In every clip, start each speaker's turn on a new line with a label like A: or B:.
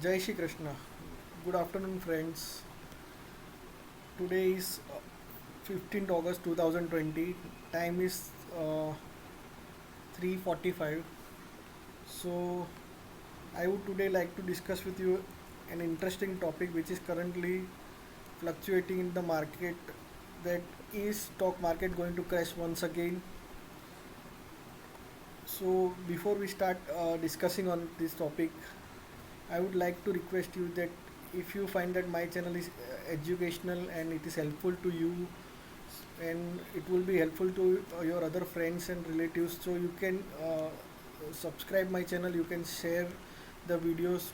A: Jai Shri Krishna. Good afternoon, friends. Today is 15th August 2020. Time is 3:45. So, I would today like to discuss with you an interesting topic which is currently fluctuating in the market. That is stock market going to crash once again? So, before we start discussing on this topic, I would like to request you that if you find that my channel is educational and it is helpful to you and it will be helpful to your other friends and relatives, so you can subscribe my channel, you can share the videos,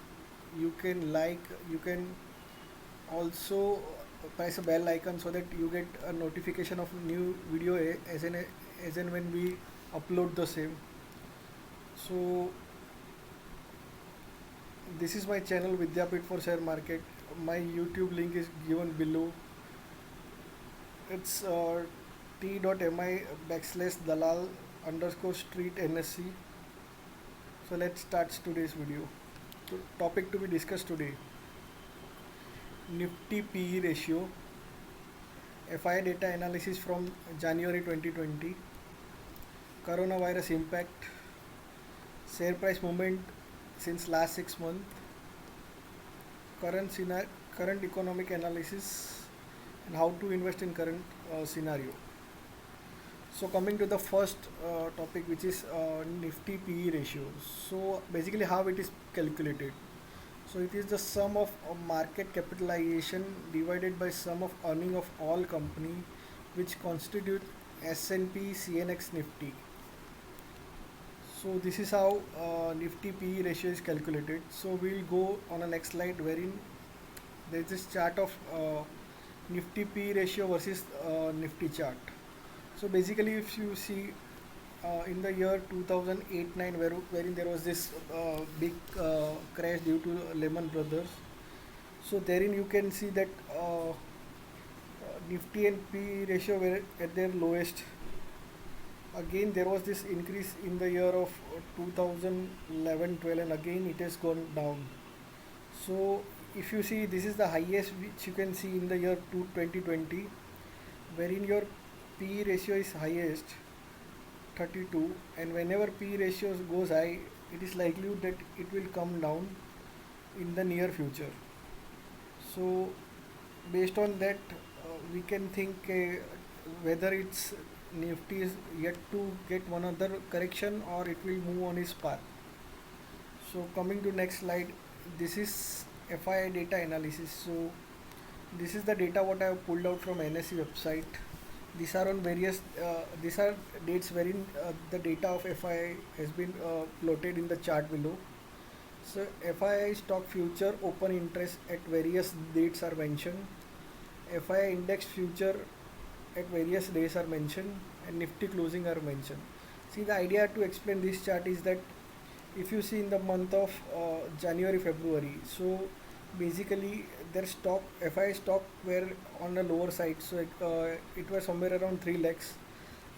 A: you can like, you can also press a bell icon so that you get a notification of new video as and when we upload the same. So this is my channel Vidyapit for share market. My YouTube link is given below. It's t.mi /dalal underscore street NSC. So let's start today's video. So topic to be discussed today: Nifty PE ratio, FI data analysis from January 2020, coronavirus impact, share price movement since last 6 months, current economic analysis, and how to invest in current scenario. So coming to the first topic, which is Nifty PE ratio. So basically, how it is calculated. So it is the sum of market capitalization divided by sum of earning of all company, which constitute S&P CNX Nifty. So this is how Nifty PE ratio is calculated. So we'll go on a next slide wherein there is this chart of Nifty PE ratio versus Nifty chart. So basically, if you see in the year 2008-9, wherein there was this big crash due to Lehman Brothers, so therein you can see that Nifty and PE ratio were at their lowest. Again, there was this increase in the year of 2011-12, and again it has gone down. So if you see, this is the highest which you can see in the year 2020, wherein your P ratio is highest 32, and whenever P ratio goes high, it is likely that it will come down in the near future. So based on that, we can think whether it's Nifty is yet to get one other correction or it will move on its path. So coming to next slide, this is FI data analysis. So this is the data what I have pulled out from NSE website. These are on various. These are dates wherein the data of FI has been plotted in the chart below. So FI stock future open interest at various dates are mentioned. FI index future at various days are mentioned, and Nifty closing are mentioned. See, the idea to explain this chart is that if you see in the month of January February, so basically their stock FI stock were on the lower side, so it was somewhere around 3 lakhs,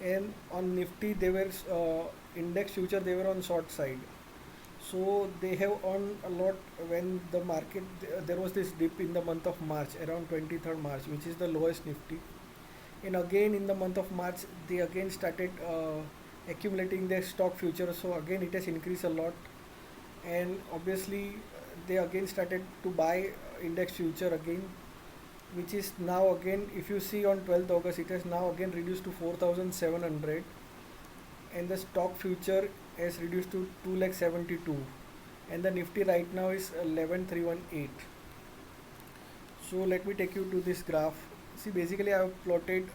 A: and on Nifty they were index future, they were on short side. So they have earned a lot when the market there was this dip in the month of March, around 23rd March, which is the lowest Nifty, and again in the month of March they again started accumulating their stock futures, so again it has increased a lot, and obviously they again started to buy index future again, which is now again, if you see on 12th August, it has now again reduced to 4700, and the stock future has reduced to 2 lakh 72, and the Nifty right now is 11318. So let me take you to this graph. See, basically I have plotted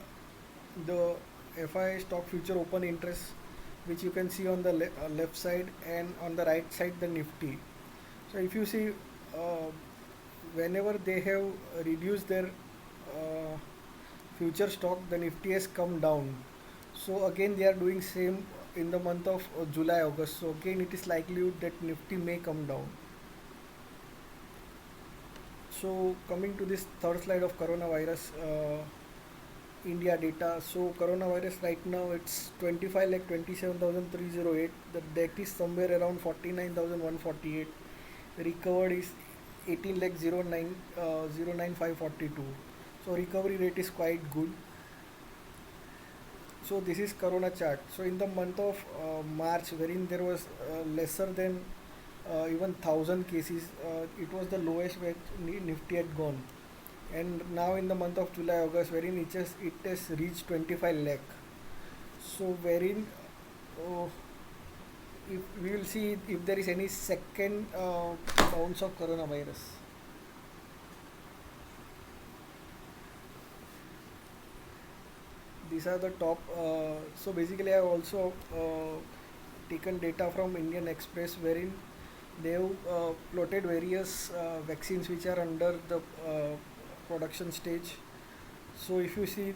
A: the FI stock future open interest, which you can see on the left side, and on the right side the Nifty. So if you see, whenever they have reduced their future stock, the Nifty has come down. So again they are doing same in the month of July August. So again it is likely that Nifty may come down. So coming to this third slide of coronavirus India data. So coronavirus right now it's 25 lakh 27,308. The death is somewhere around 49,148. Recovered is 18 lakh 09542. So recovery rate is quite good. So this is corona chart. So in the month of March, wherein there was lesser than even 1,000 cases, it was the lowest where Nifty had gone. And now in the month of July August, wherein it has reached 25 lakh. So wherein uh, if we will see if there is any second bounce of coronavirus. These are the top. So basically, I have also taken data from Indian Express, wherein they have plotted various vaccines which are under the production stage. So if you see,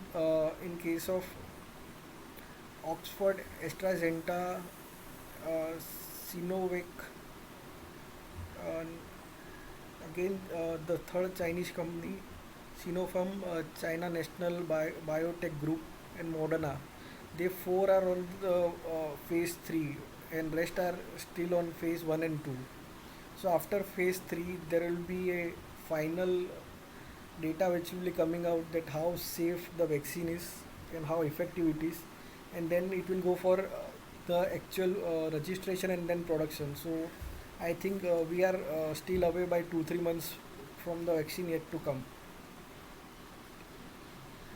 A: in case of Oxford, AstraZeneca, Sinovac, uh, again the third Chinese company, Sinopharm, China National Biotech Group, and Moderna. They four are on the phase 3, and rest are still on phase 1 and 2. So after phase 3, there will be a final data which will be coming out that how safe the vaccine is and how effective it is, and then it will go for the actual registration and then production. So I think we are still away by 2 3 months from the vaccine yet to come.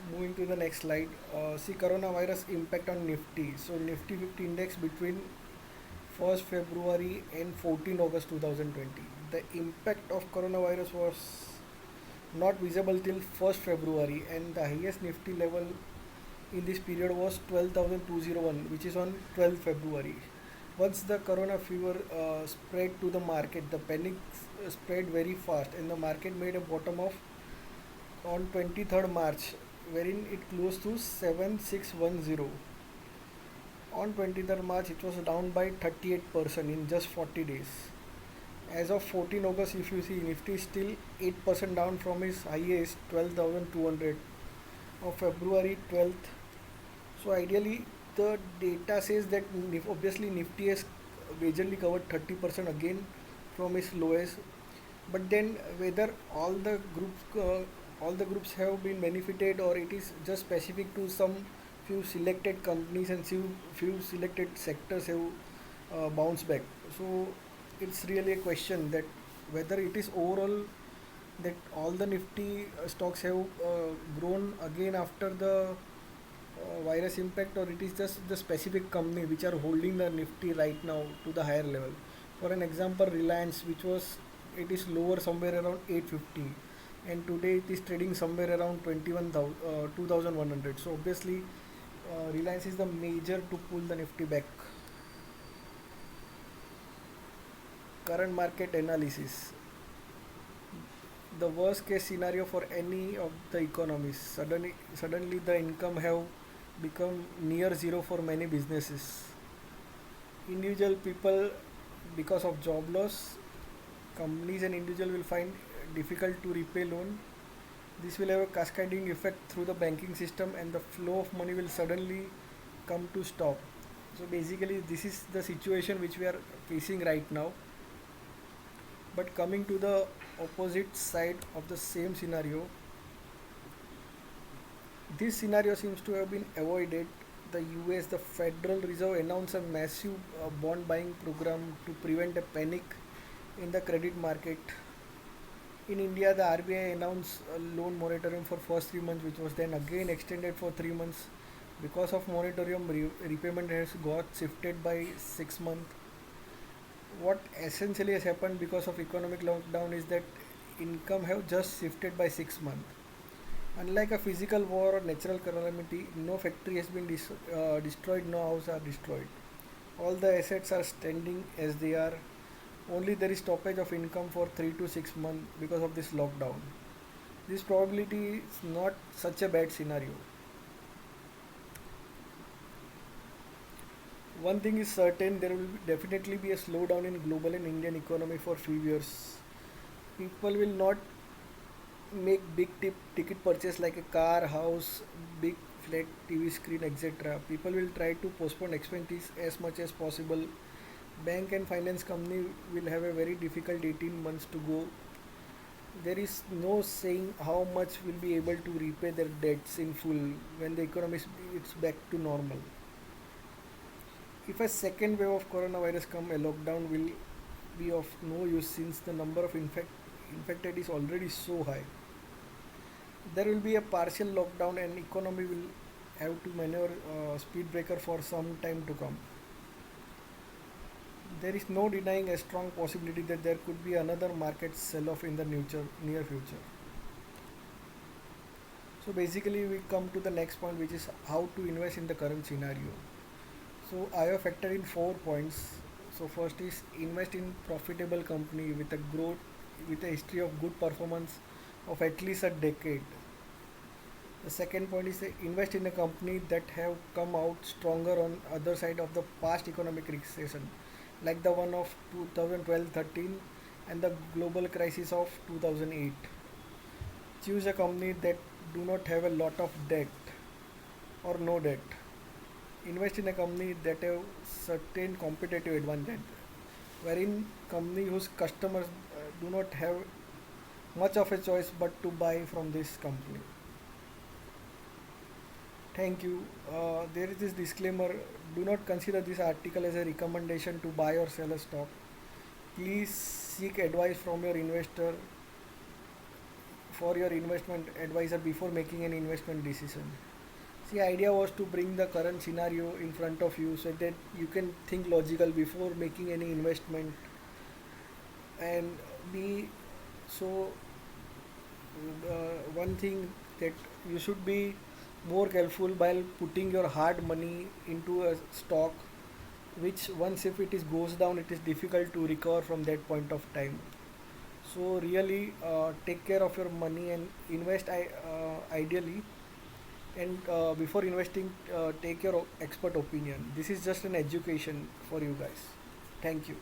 A: Moving to the next slide, see coronavirus impact on Nifty. So Nifty 50 index between 1st February and 14 August 2020. The impact of coronavirus was not visible till 1st February, and the highest Nifty level in this period was 12,201, which is on 12th February. Once the corona fever spread to the market, the panic spread very fast, and the market made a bottom of on 23rd March, wherein it closed to 7610. On 23rd March, it was down by 38% in just 40 days. As of 14 August, if you see, Nifty is still 8% down from its highest 12,200 of February 12th. So ideally, the data says that obviously Nifty has majorly covered 30% again from its lowest. But then whether all the groups have been benefited, or it is just specific to some few selected companies and few selected sectors have bounced back. So it's really a question that whether it is overall that all the Nifty stocks have grown again after the virus impact, or it is just the specific company which are holding the Nifty right now to the higher level. For an example, Reliance, which was it is lower somewhere around 850, and today it is trading somewhere around 21,100. So obviously, Reliance is the major to pull the Nifty back. Current market analysis. The worst case scenario for any of the economies, suddenly the income have become near zero for many businesses. Individual people, because of job loss, companies and individual will find difficult to repay loan. This will have a cascading effect through the banking system, and the flow of money will suddenly come to stop. So basically, this is the situation which we are facing right now. But coming to the opposite side of the same scenario, this scenario seems to have been avoided. The US, the Federal Reserve, announced a massive bond buying program to prevent a panic in the credit market. In India, the RBI announced a loan moratorium for first 3 months, which was then again extended for 3 months. Because of moratorium, repayment has got shifted by 6 months. What essentially has happened because of economic lockdown is that income have just shifted by 6 months. Unlike a physical war or natural calamity, no factory has been destroyed, no house are destroyed. All the assets are standing as they are. Only there is stoppage of income for 3 to 6 months because of this lockdown. This probability is not such a bad scenario. One thing is certain, there will definitely be a slowdown in global and Indian economy for few years. People will not make big ticket purchase like a car, house, big flat TV screen, etc. People will try to postpone expenses as much as possible. Bank and finance company will have a very difficult 18 months to go. there is no saying how much will be able to repay their debts in full when the economy is it's back to normal. If a second wave of coronavirus come, a lockdown will be of no use since the number of infected is already so high. There will be a partial lockdown and economy will have to maneuver speed breaker for some time to come. There is no denying a strong possibility that there could be another market sell-off in the near future. So basically we come to the next point, which is how to invest in the current scenario. So I have factored in 4 points. So first is invest in profitable company with a growth with a history of good performance of at least a decade. The second point is invest in a company that have come out stronger on other side of the past economic recession, like the one of 2012-13 and the global crisis of 2008. Choose a company that do not have a lot of debt or no debt. Invest in a company that have certain competitive advantage, wherein company whose customers do not have much of a choice but to buy from this company. Thank you. There is this disclaimer. Do not consider this article as a recommendation to buy or sell a stock. Please seek advice from your investor for your investment advisor before making an investment decision. The idea was to bring the current scenario in front of you so that you can think logical before making any investment and be so one thing that you should be more careful while putting your hard money into a stock, which once if it is goes down it is difficult to recover from that point of time. So really take care of your money and invest ideally, and before investing take your expert opinion. This is just an education for you guys. Thank you.